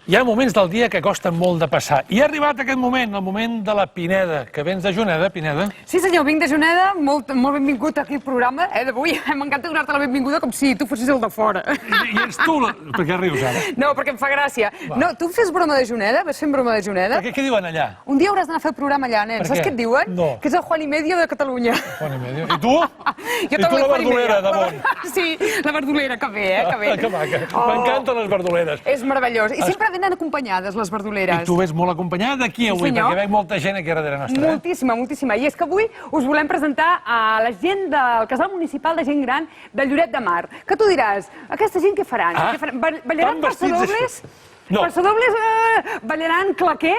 Hi ha moments del dia que costen molt de passar. I ha arribat aquest moment, el moment de la Pineda, que vens de Juneda, Pineda. Sí senyor, vinc de Juneda, molt benvingut aquí al programa d'avui. M'encanta donar-te la benvinguda com si tu fossis el de fora. I ets tu, per què rius ara? No, perquè em fa gràcia. No, tu fes broma de Juneda? Vas fent broma de Juneda? Per què diuen allà? Un dia hauràs d'anar a fer el programa allà, nen. Saps què et diuen? No. Que és el Juan y Medio de Catalunya. Juan y Medio. I tu? Jo I tu la verdolera, de bon. Sí, la verdolera, que bé, que bé. Que maca. M'encanten les verdoleres. És meravellós. I sempre venen acompanyades les verdoleres. I tu ves molt acompanyada d'aquí avui, perquè veig molta gent aquí darrere nostra. Moltíssima, moltíssima. I és que avui us volem presentar a la gent del Casal Municipal de Gent Gran de Lloret de Mar. Que tu diràs, aquesta gent què faran? Ballaran passadobles? No. Passadobles, ballaran claquer?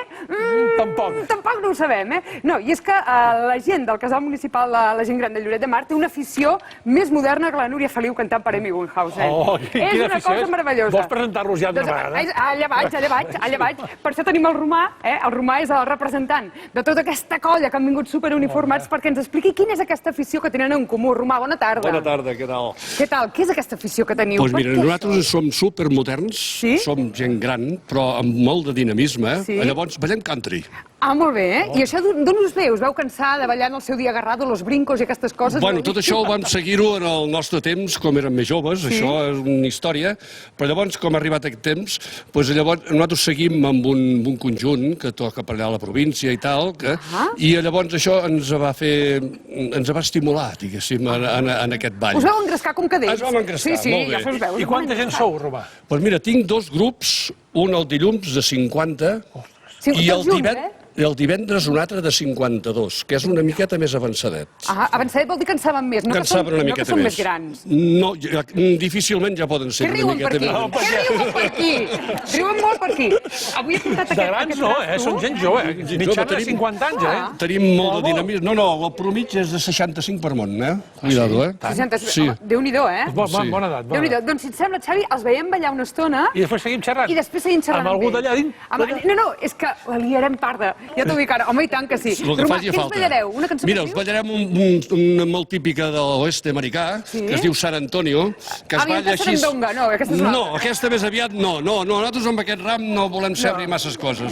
Tampoc. Tampoc no ho sabem, No, i és que la gent del Casal Municipal de la Gent Gran de Lloret de Mar té una afició més moderna que la Núria Feliu cantant per Amy Winehouse. Oh, és una cosa meravellosa. Vols presentar-los ja d'una vegada? Allà vaig. Per això tenim el Romà. El Romà és el representant de tota aquesta colla que han vingut superuniformats perquè ens expliqui quina és aquesta afició que tenen en comú. Romà, bona tarda. Bona tarda, què tal? Què tal? Què és aquesta afició que teniu? Doncs mira, nosaltres som supermoderns, som gent gran, però amb molt de dinamisme. Llavors, ballem country. Molt bé, I això d'on us ve? Us veu cansar de ballar en el seu dia agarrado, los brincos i aquestes coses? Bueno, tot això ho vam seguir-ho en el nostre temps, com érem més joves, això és una història, però llavors, com ha arribat aquest temps, llavors nosaltres seguim amb un conjunt que toca per allà a la província i tal, i llavors això ens va estimular, diguéssim, en aquest ball. Us vau engrescar com cadells? Ens vam engrescar, molt bé. Ja us veu. I quanta gent sou, Romà? Doncs mira, tinc dos grups, un el dilluns de 50 i el divendres un altre de 52, que és una miqueta més avançadet. Avançadet vol dir que en saben més, no que són més grans. No, difícilment ja poden ser una miqueta més grans. Què riuen per aquí? Riuen molt per aquí. Avui he portat aquest... De grans no, són gent jove, mitjana de 50 anys, Tenim molt de dinamisme. No, el promig és de 65 per món, Cuidado, 65, Déu-n'hi-do, Bona edat. Déu-n'hi-do. Doncs si et sembla, Xavi, els veiem ballar una estona... I després seguim xerrant. I després seguim xerrant amb algú d'allà dins? No, és que la liarem parda. Ja t'ho dic ara. Home, i tant que sí. Romà, què ens ballareu? Una cançó que Mira, us ballarem una molt típica de l'oest americà, que es diu San Antonio, que es balla així... No, aquesta és no, aquesta més aviat no. Nosaltres amb aquest ram no volem ser-hi masses coses.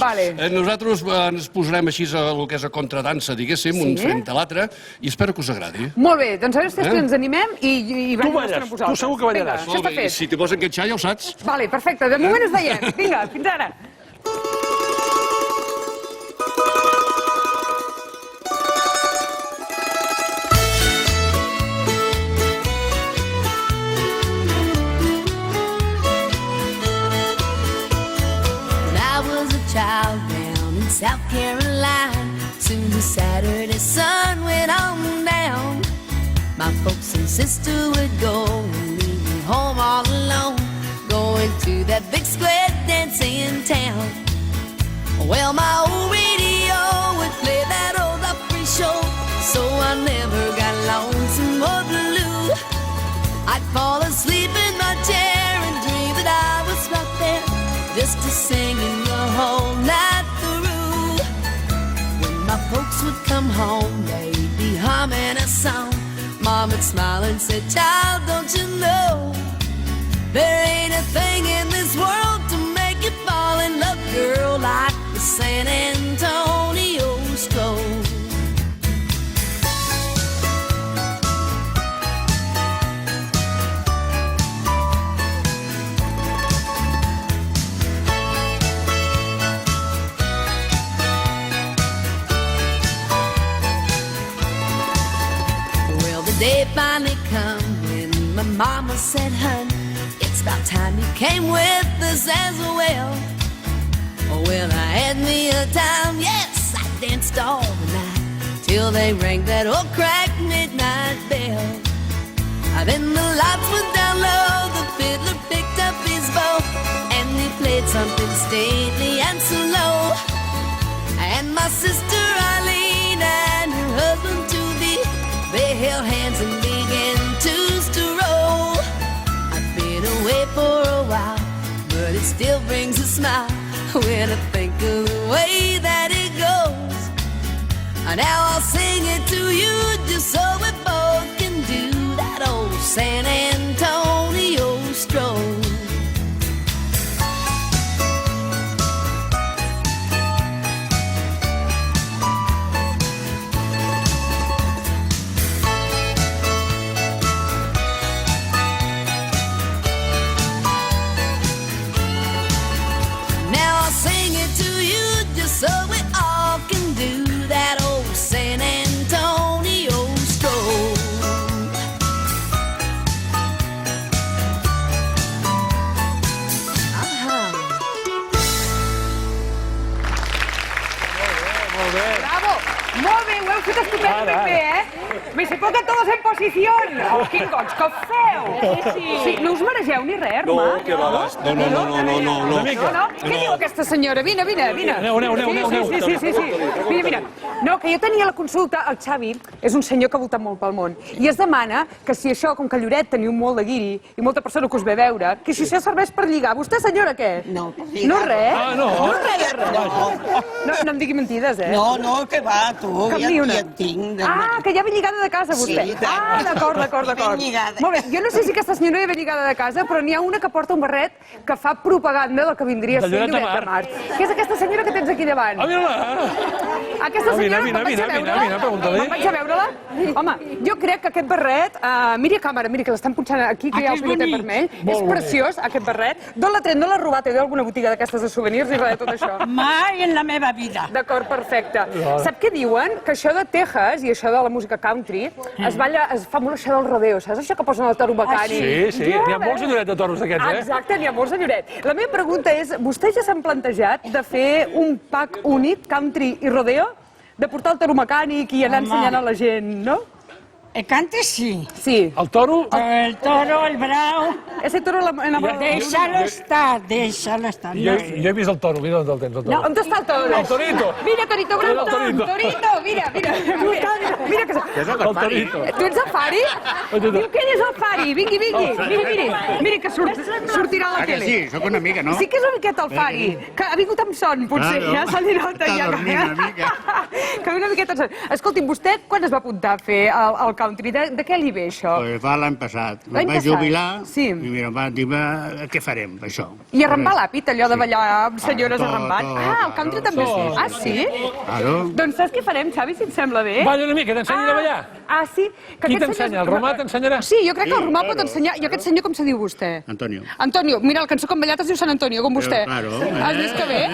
Nosaltres ens posarem així el que és a contradansa, diguéssim, un frente a l'altre, i espero que us agradi. Molt bé, doncs a veure si ens animem i tu balles, tu segur que ballaràs. Això està fet. Si t'hi vols enganxar ja ho saps. Vale, perfecte, de moment us veiem. Vinga, fins ara. Child down in South Carolina, soon the Saturday sun went on down. My folks and sister would go and leave me home all alone, going to that big square dance in town. Well, my old radio would play that old Opry show, so I never got lonesome or blue. I'd fall asleep in my chair and dream that I was right there, just a singing the whole night through. When my folks would come home, they'd be humming a song. Mom would smile and say, child, don't you know, there ain't a thing in this world to make you fall in love, girl, like the San Antonio stroll. Day finally come when my mama said, hun, it's about time you came with us as well. Well, I had me a time, yes, I danced all the night till they rang that old crack midnight bell. Then the lights went down low, the fiddler picked up his bow, and he played something stately and slow. And my sister Eileen and her husband to be, they held hands and began to roll. I've been away for a while, but it still brings a smile when I think of the way that it goes. Now I'll sing it to you just so we both can do that old San Antonio stroll. Molt bé, ho heu fet estupendament bé, eh? Me se pongan todos en posición. Oh, quin goig que feu. Sí, no us maregeu ni res, No, Armand? que va, no. Una mica. No? Què diu aquesta senyora? Vine. Aneu. Sí. Mira. No, que jo tenia la consulta, el Xavi és un senyor que ha votat molt pel món i es demana que si això, com que Lloret teniu molt de guiri i molta persona que us ve a veure, que si això serveix per lligar. Vostè, senyora, què? No, per lligar. No res? Ah, no? No res. No em digui mentides, eh? No, que va, tu, Cap ja ni una. et tinc. Ah, que ja ve lligada de casa, vostè. Sí, tant. Ah, d'acord. Ben lligada. Molt bé, jo no sé si aquesta senyora ve lligada de casa, però n'hi ha una que porta un barret que fa propaganda del que vindria a De ser Lloret de Lloret de Mar. Mar. Què és aquesta senyora que tens aquí davant? Ah, mira-la. Aquesta senyora, Vine, me'n vaig a vine, veure-la. pregunta-li. Me'n vaig a veure-la. Home, jo crec que aquest barret... miri a càmera, miri, que l'estan punxant aquí, que hi ha el pilotet vermell. És preciós, aquest barret. D'on l'ha tret? No l'ha robat? Té alguna botiga d'aquestes de souvenirs ni res de tot això? Mai en la meva vida. D'acord, perfecte. Sap què diuen? Que això de Texas i això de la música country es fa molt això del rodeo, saps? Això que posen al toro mecànic. Sí. N'hi ha molts de Lloret de Toros d'aquests, eh? Exacte, n'hi ha molts de Lloret. La meva pregunta és, vostès ja s'han plantejat de fer un pack únic, country i rodeo? De portar el toro mecànic i anar ensenyant a la gent, no? El cante sí. Sí. El toro... El toro, el brau... Ese toro enamorado. Déjalo estar. Jo he vist el toro, mira on el tens, el No, toro. on està el toro? El torito. Mira, torito, Mira el Brandon. torito. Torito, mira. Mira que... El torito. Tu ets el Fari? Diu que ell és el Fari. Vingui. Miri que sortirà a la tele. Sí, sóc una mica, no? Sí que és una miqueta el Fari, que ha vingut amb son, potser, Claro. ja se li nota Està ja. dormint una mica. Que ve una miqueta amb son. Escolti'm, vostè quan es va apuntar a fer el country? De què li ve això? Pues va l'any passat. L'any Em vaig passat? jubilar Sí. i mira, em van dir, què farem, això? I arrembar l'àpid, allò de ballar amb senyores tot, arrembant? tot, Ah, el country claro, també sí, sí. sí, Ah, sí. sí? Claro. Doncs saps què farem, Xavi, si et sembla bé? Balla una mica, t'ensenyi a ballar. Ah, sí? Que Qui aquest t'ensenya? senyor- El Romà t'ensenyarà? Sí, jo crec que el Romà pot ensenyar. I aquest senyor com se diu vostè? Antonio. Antonio, mira, el cançó com ballat es diu Sant Antonio, com vostè. Claro. Has vist que bé?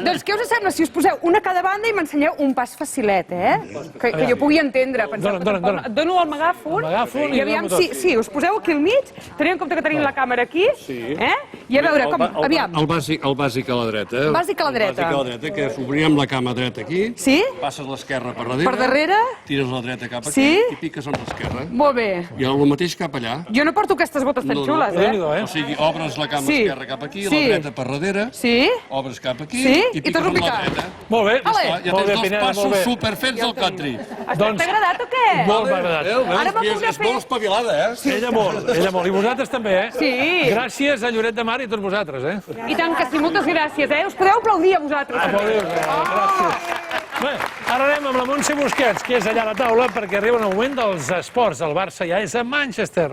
Doncs què us sembla si us poseu una a cada banda i m'ensenyeu un pas facilet, eh? Que jo pugui entendre. Penseu que Dóna. tampoc- Et dono el megàfon. Megàfon i I aviam, dono tot. sí, us poseu aquí al mig, tenint en compte que tenim la càmera aquí, eh? I a veure, com... Aviam, El bàsic a la dreta. El bàsic a la dreta. El bàsic a la dreta, que és obrir amb la cama dreta aquí, sí? passes l'esquerra per darrere, Per darrere? tires la dreta cap aquí Sí? i piques amb l'esquerra. Molt bé. I el mateix cap allà. Jo no porto aquestes botes tan xules, eh? Déu-n'hi-do, eh? O sigui, obres la cama Sí. esquerra cap aquí, Sí. la dreta per darrere, Sí? obres cap aquí Sí? i I piques torno a amb la picar. dreta. Molt bé. Ale. Ja Molt tens bé, dos Pineda, molt passos bé. superfets del country. Doncs- T'ha agradat o què? Molt m'ha agradat. Ara me'n podrà És fer... molt espavilada, eh? Ella molt. I vosaltres també, eh? Sí. Gràcies a Lloret de Mar i a tots vosaltres, eh? I tant que sí, moltes gràcies, eh? Us podeu aplaudir a vosaltres. també. Gràcies. Bé, ara anem amb la Montse Busquets, que és allà a la taula, perquè arriba el moment dels esports. El Barça ja és a Manchester.